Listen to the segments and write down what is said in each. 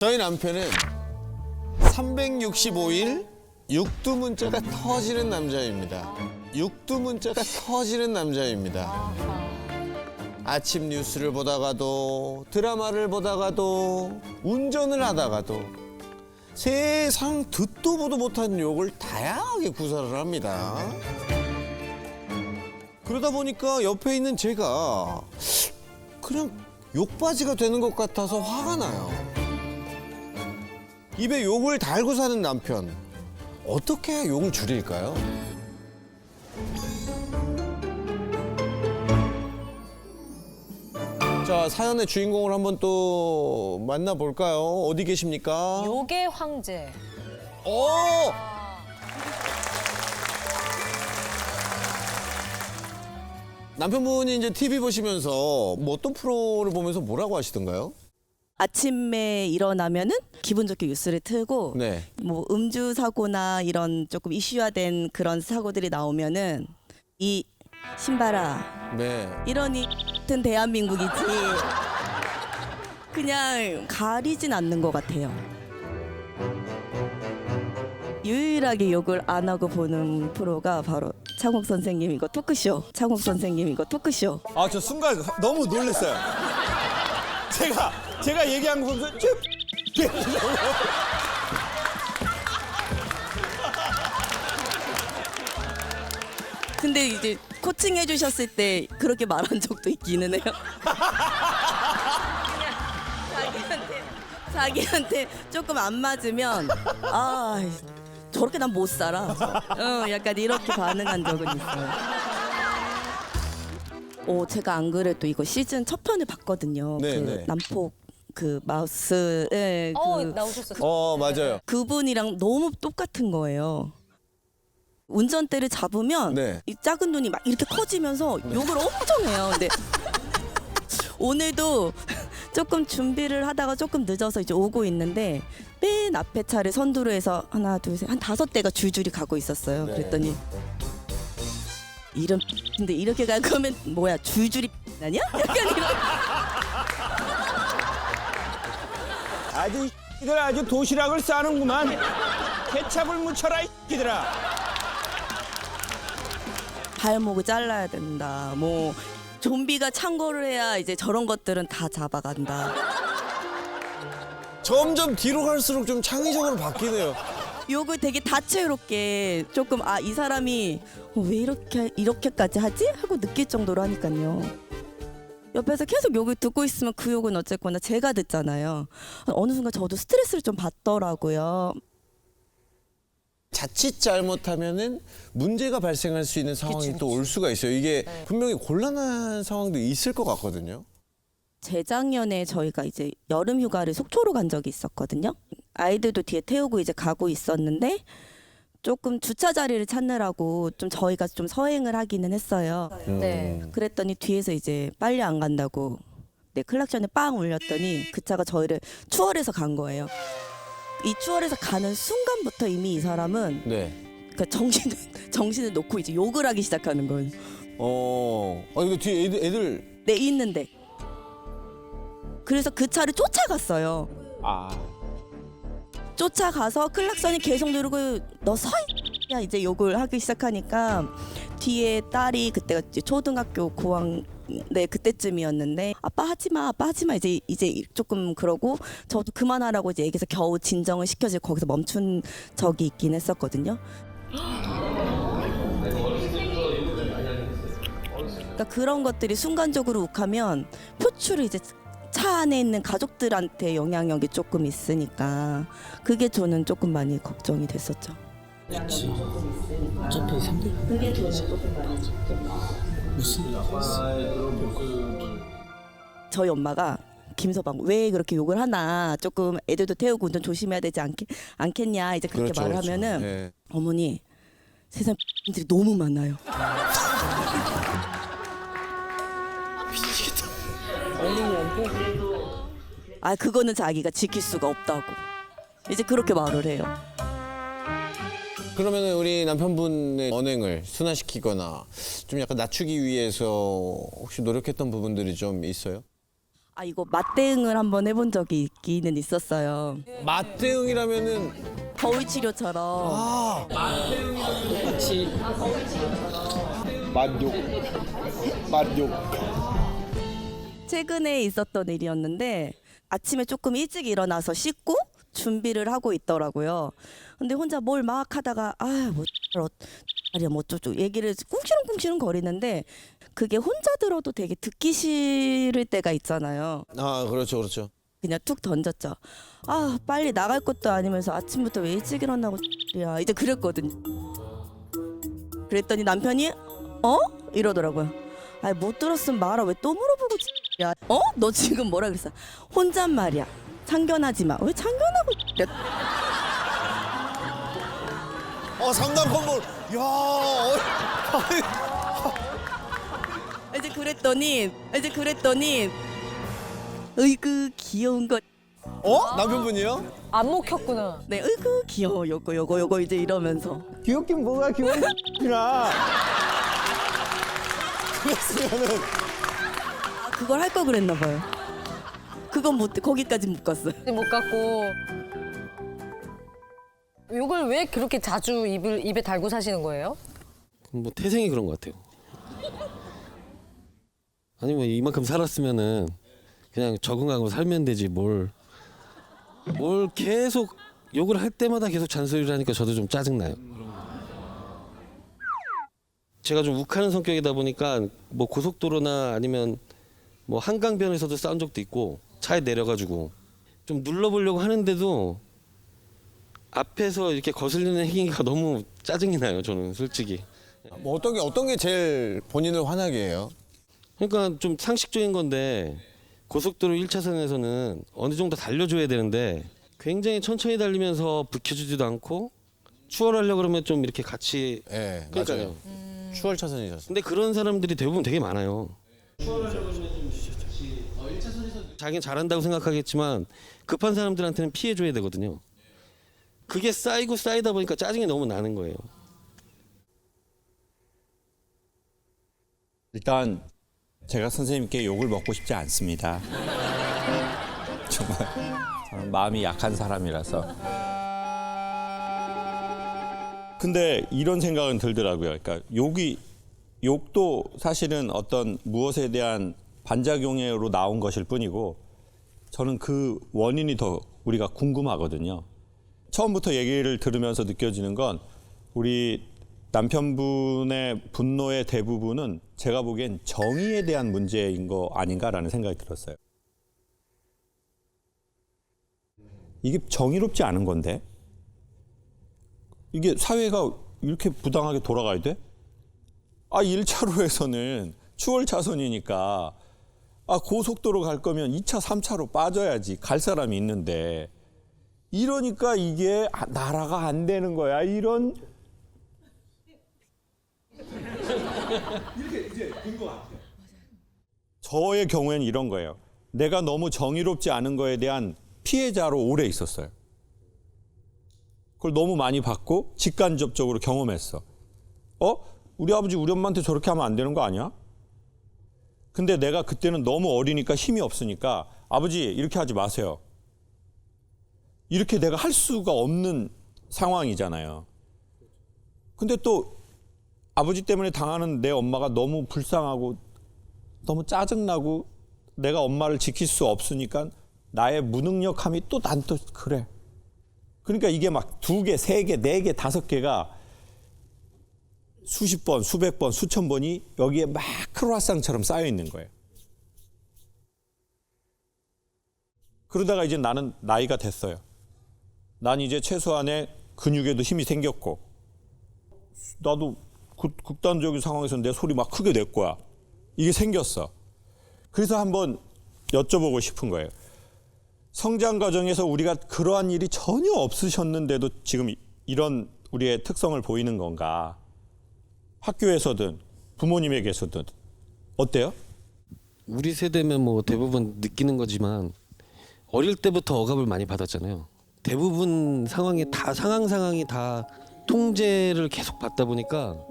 저희 남편은 365일 육두문자가 터지는 남자입니다. 육두문자가 터지는 남자입니다. 아침 뉴스를 보다가도 드라마를 보다가도 운전을 하다가도 세상 듣도 보도 못한 욕을 다양하게 구사를 합니다. 그러다 보니까 옆에 있는 제가 그냥 욕바지가 되는 것 같아서 화가 나요. 입에 욕을 달고 사는 남편, 어떻게 해야 욕을 줄일까요? 자, 사연의 주인공을 한번 또 만나볼까요? 어디 계십니까? 욕의 황제. 오! 남편분이 이제 TV 보시면서 뭐 어떤 프로를 보면서 뭐라고 하시던가요? 아침에 일어나면은 기분 좋게 뉴스를 틀고 네. 뭐 음주 사고나 이런 조금 이슈화된 그런 사고들이 나오면은 이 신발아 네. 이러니 같은 대한민국이지 그냥 가리진 않는 것 같아요. 유일하게 욕을 안 하고 보는 프로가 바로 창욱 선생님 이거 토크쇼. 창욱 선생님 이거 토크쇼. 아, 저 순간 너무 놀랐어요. 제가 얘기한 거 보면서 쭉 근데 이제 코칭 해주셨을 때 그렇게 말한 적도 있기는 해요. 자기한테 조금 안 맞으면 아 저렇게 난 못 살아. 약간 이렇게 반응한 적은 있어요. 제가 안 그래도 이거 시즌 첫 편을 봤거든요. 네, 그 네. 남폭 그 마우스 나오셨었어요. 맞아요. 그분이랑 너무 똑같은 거예요. 운전대를 잡으면 네. 이 작은 눈이 막 이렇게 커지면서 욕을 엄청 해요. 근데 오늘도 조금 준비를 하다가 조금 늦어서 이제 오고 있는데 맨 앞에 차를 선두로해서 하나 둘 셋 한 5대가 줄줄이 가고 있었어요. 네. 그랬더니 이런 근데 이렇게 갈 거면 뭐야 줄줄이 아니야? 약간 이런. 아주 이들 아주 도시락을 싸는구만. 케찹을 묻혀라 이들아. 발목을 잘라야 된다. 뭐 좀비가 창궐을 해야 이제 저런 것들은 다 잡아간다. 점점 뒤로 갈수록 좀 창의적으로 바뀌네요. 욕을 되게 다채롭게 조금 이 사람이 왜 이렇게까지 하지? 하고 느낄 정도로 하니까요. 옆에서 계속 욕을 듣고 있으면 그 욕은 어쨌거나 제가 듣잖아요. 어느 순간 저도 스트레스를 좀 받더라고요. 자칫 잘못하면은 문제가 발생할 수 있는 상황이 또 올 수가 있어요. 이게 분명히 곤란한 상황도 있을 것 같거든요. 재작년에 저희가 이제 여름 휴가를 속초로 간 적이 있었거든요. 아이들도 뒤에 태우고 이제 가고 있었는데 조금 주차 자리를 찾느라고 좀 저희가 좀 서행을 하기는 했어요. 네. 그랬더니 뒤에서 이제 빨리 안 간다고 클락션을 빵 울렸더니 그 차가 저희를 추월해서 간 거예요. 이 추월해서 가는 순간부터 이미 이 사람은 네. 그러니까 정신을 놓고 이제 욕을 하기 시작하는 거예요. 이거 뒤에 애들. 네, 있는데. 그래서 그 차를 쫓아갔어요. 쫓아가서 클락선이 계속 누르고 너 서야 이제 욕을 하기 시작하니까 뒤에 딸이 그때가 이제 초등학교 고학 네 그때쯤이었는데 아빠 하지마 이제 조금 그러고 저도 그만하라고 이제 얘기해서 겨우 진정을 시켜서 거기서 멈춘 적이 있긴 했었거든요. 그러니까 그런 것들이 순간적으로 욱하면 표출을 이제 차 안에 있는 가족들한테 영향력이 조금 있으니까 그게 저는 조금 많이 걱정이 됐었죠. 그치. 어차피 상대방이 무슨 저희 엄마가 김서방 왜 그렇게 욕을 하나 조금 애들도 태우고 운전 조심해야 되지 않겠냐 이제 그렇게 그렇죠, 말을 그렇죠. 하면은 네. 어머니 세상 들이 너무 많아요. 그거는 자기가 지킬 수가 없다고 이제 그렇게 말을 해요. 그러면 우리 남편분의 언행을 순화시키거나 좀 약간 낮추기 위해서 혹시 노력했던 부분들이 좀 있어요? 아 이거 맞대응을 한번 해본 적이 있기는 있었어요. 맞대응이라면은 거울 치료처럼. 같이 만욕. 최근에 있었던 일이었는데 아침에 조금 일찍 일어나서 씻고 준비를 하고 있더라고요. 근데 혼자 뭘 막 하다가 뭐 어쩌고 얘기를 꿍시렁꿍시렁 거리는데 그게 혼자 들어도 되게 듣기 싫을 때가 있잖아요. 아 그렇죠 그렇죠. 그냥 툭 던졌죠. 빨리 나갈 것도 아니면서 아침부터 왜 일찍 일어나고 야 이제 그랬거든요. 그랬더니 남편이 이러더라고요. 못 들었으면 말아. 왜 또 물어보고 야 너 지금 뭐라 그랬어? 혼잣말이야. 참견하지 마. 왜 참견하고 상담 뭘? 이제 그랬더니 으이그 귀여운 거. 남편분이요? 안 먹혔구나. 네, 으이그 귀여워. 요거 이제 이러면서. 귀엽긴 뭐가 귀여워. 그랬으면은 그걸 할 걸 그랬나 봐요. 그건 거기까지 못 갔어요. 못 갖고. 이걸 왜 그렇게 자주 입에 달고 사시는 거예요? 뭐 태생이 그런 것 같아요. 아니 뭐 이만큼 살았으면은 그냥 적응하고 살면 되지 뭘 계속 욕을 할 때마다 계속 잔소리를 하니까 저도 좀 짜증나요. 제가 좀 욱하는 성격이다 보니까 뭐 고속도로나 아니면 뭐 한강변에서도 싸운 적도 있고 차에 내려가지고 좀 눌러보려고 하는데도 앞에서 이렇게 거슬리는 행위가 너무 짜증이 나요. 저는 솔직히. 뭐 어떤 게 제일 본인을 화나게 해요? 그러니까 좀 상식적인 건데 고속도로 1차선에서는 어느 정도 달려줘야 되는데 굉장히 천천히 달리면서 불 켜주지도 않고 추월하려고 그러면 좀 이렇게 같이 네, 그러니까요. 맞아요. 추월 차선이셨어요. 근데 그런 사람들이 대부분 되게 많아요. 자기는 잘한다고 생각하겠지만 급한 사람들한테는 피해줘야 되거든요. 그게 쌓이고 쌓이다 보니까 짜증이 너무 나는 거예요. 일단 제가 선생님께 욕을 먹고 싶지 않습니다. 정말 저는 마음이 약한 사람이라서. 근데 이런 생각은 들더라고요. 그러니까 욕도 사실은 어떤 무엇에 대한 반작용으로 나온 것일 뿐이고 저는 그 원인이 더 우리가 궁금하거든요. 처음부터 얘기를 들으면서 느껴지는 건 우리 남편분의 분노의 대부분은 제가 보기엔 정의에 대한 문제인 거 아닌가라는 생각이 들었어요. 이게 정의롭지 않은 건데 이게 사회가 이렇게 부당하게 돌아가야 돼? 1차로에서는 추월 차선이니까 고속도로 갈 거면 2차, 3차로 빠져야지 갈 사람이 있는데 이러니까 이게 나라가 안 되는 거야. 이런 이렇게 이제 된 것 같아요. 저의 경우에는 이런 거예요. 내가 너무 정의롭지 않은 거에 대한 피해자로 오래 있었어요. 그걸 너무 많이 받고 직간접적으로 경험했어. 우리 아버지 우리 엄마한테 저렇게 하면 안 되는 거 아니야? 근데 내가 그때는 너무 어리니까 힘이 없으니까 아버지 이렇게 하지 마세요. 이렇게 내가 할 수가 없는 상황이잖아요. 근데 또 아버지 때문에 당하는 내 엄마가 너무 불쌍하고 너무 짜증나고 내가 엄마를 지킬 수 없으니까 나의 무능력함이 또 난 또 그래. 그러니까 이게 막 2개, 3개, 4개, 5개가 수십 번, 수백 번, 수천 번이 여기에 막 크로아상처럼 쌓여 있는 거예요. 그러다가 이제 나는 나이가 됐어요. 난 이제 최소한의 근육에도 힘이 생겼고 나도 극단적인 상황에서 내 소리 막 크게 낼 거야. 이게 생겼어. 그래서 한번 여쭤보고 싶은 거예요. 성장 과정에서 우리가 그러한 일이 전혀 없으셨는데도 지금 이런 우리의 특성을 보이는 건가? 학교에서든 부모님에게서든 어때요? 우리 세대면 뭐 대부분 느끼는 거지만 어릴 때부터 억압을 많이 받았잖아요. 대부분 상황이 다 통제를 계속 받다 보니까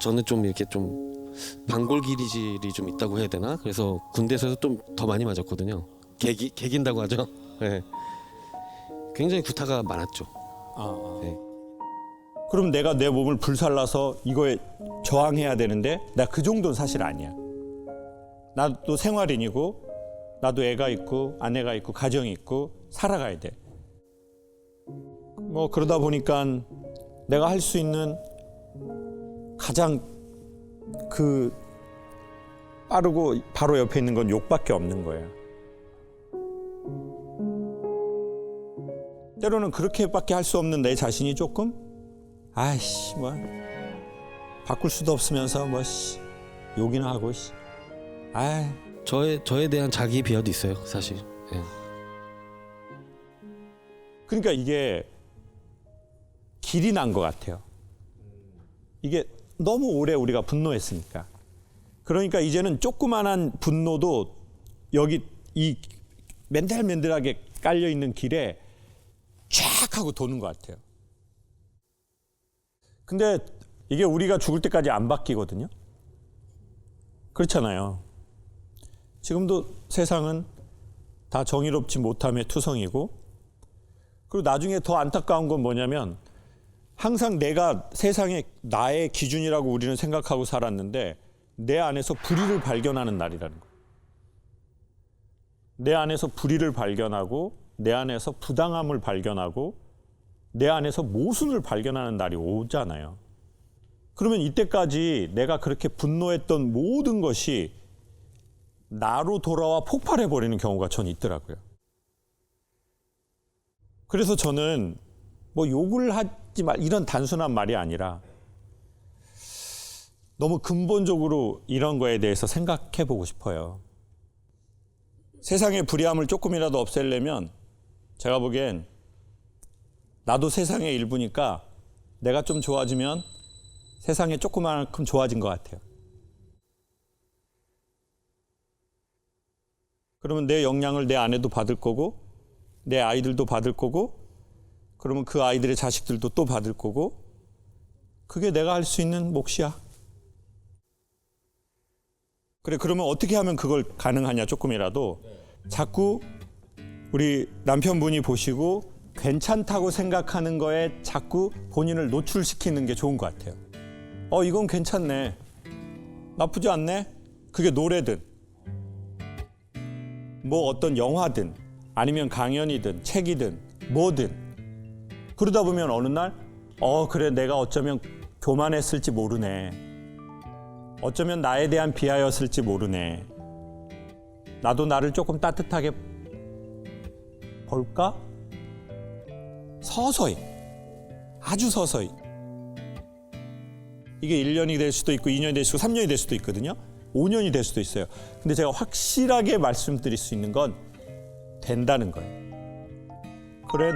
저는 좀 이렇게 좀 반골 기질이 좀 있다고 해야 되나? 그래서 군대에서 좀 더 많이 맞았거든요. 개긴다고 하죠. 네. 굉장히 구타가 많았죠. 네. 그럼 내가 내 몸을 불살라서 이거에 저항해야 되는데 나 그 정도는 사실 아니야. 나도 생활인이고 나도 애가 있고 아내가 있고 가정이 있고 살아가야 돼. 뭐 그러다 보니까 내가 할 수 있는 가장 그 빠르고 바로 옆에 있는 건 욕밖에 없는 거예요. 때로는 그렇게밖에 할 수 없는 내 자신이 조금 아이씨 뭐 바꿀 수도 없으면서 뭐 씨, 욕이나 하고 씨. 아이 저에 대한 자기 비하도 있어요, 사실. 네. 그러니까 이게 길이 난 것 같아요. 이게 너무 오래 우리가 분노했으니까. 그러니까 이제는 조그만한 분노도 여기 이 맨들맨들하게 깔려 있는 길에 쫙 하고 도는 것 같아요. 근데 이게 우리가 죽을 때까지 안 바뀌거든요. 그렇잖아요. 지금도 세상은 다 정의롭지 못함의 투성이고, 그리고 나중에 더 안타까운 건 뭐냐면 항상 내가 세상에 나의 기준이라고 우리는 생각하고 살았는데 내 안에서 불의를 발견하는 날이라는 거예요. 내 안에서 불의를 발견하고 내 안에서 부당함을 발견하고 내 안에서 모순을 발견하는 날이 오잖아요. 그러면 이때까지 내가 그렇게 분노했던 모든 것이 나로 돌아와 폭발해버리는 경우가 전 있더라고요. 그래서 저는 뭐 욕을 하지 말 이런 단순한 말이 아니라 너무 근본적으로 이런 거에 대해서 생각해 보고 싶어요. 세상의 불의함을 조금이라도 없애려면 제가 보기엔 나도 세상의 일부니까 내가 좀 좋아지면 세상에 조그만큼 좋아진 것 같아요. 그러면 내 영향을 내 아내도 받을 거고 내 아이들도 받을 거고 그러면 그 아이들의 자식들도 또 받을 거고 그게 내가 할 수 있는 몫이야. 그래 그러면 어떻게 하면 그걸 가능하냐 조금이라도 자꾸 우리 남편분이 보시고 괜찮다고 생각하는 거에 자꾸 본인을 노출시키는 게 좋은 것 같아요. 이건 괜찮네. 나쁘지 않네. 그게 노래든 뭐 어떤 영화든 아니면 강연이든 책이든 뭐든 그러다 보면 어느 날 그래 내가 어쩌면 교만했을지 모르네. 어쩌면 나에 대한 비하였을지 모르네. 나도 나를 조금 따뜻하게 볼까? 서서히 아주 서서히 이게 1년이 될 수도 있고 2년이 될 수도 있고 3년이 될 수도 있거든요. 5년이 될 수도 있어요. 근데 제가 확실하게 말씀드릴 수 있는 건 된다는 거예요. 그래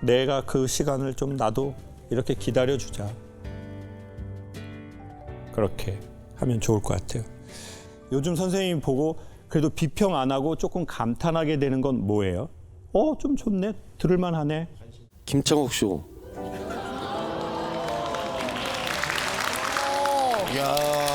내가 그 시간을 좀 나도 이렇게 기다려주자. 그렇게 하면 좋을 것 같아요. 요즘 선생님 보고 그래도 비평 안 하고 조금 감탄하게 되는 건 뭐예요? 좀 좋네. 들을만 하네. 김창옥 쇼. 야.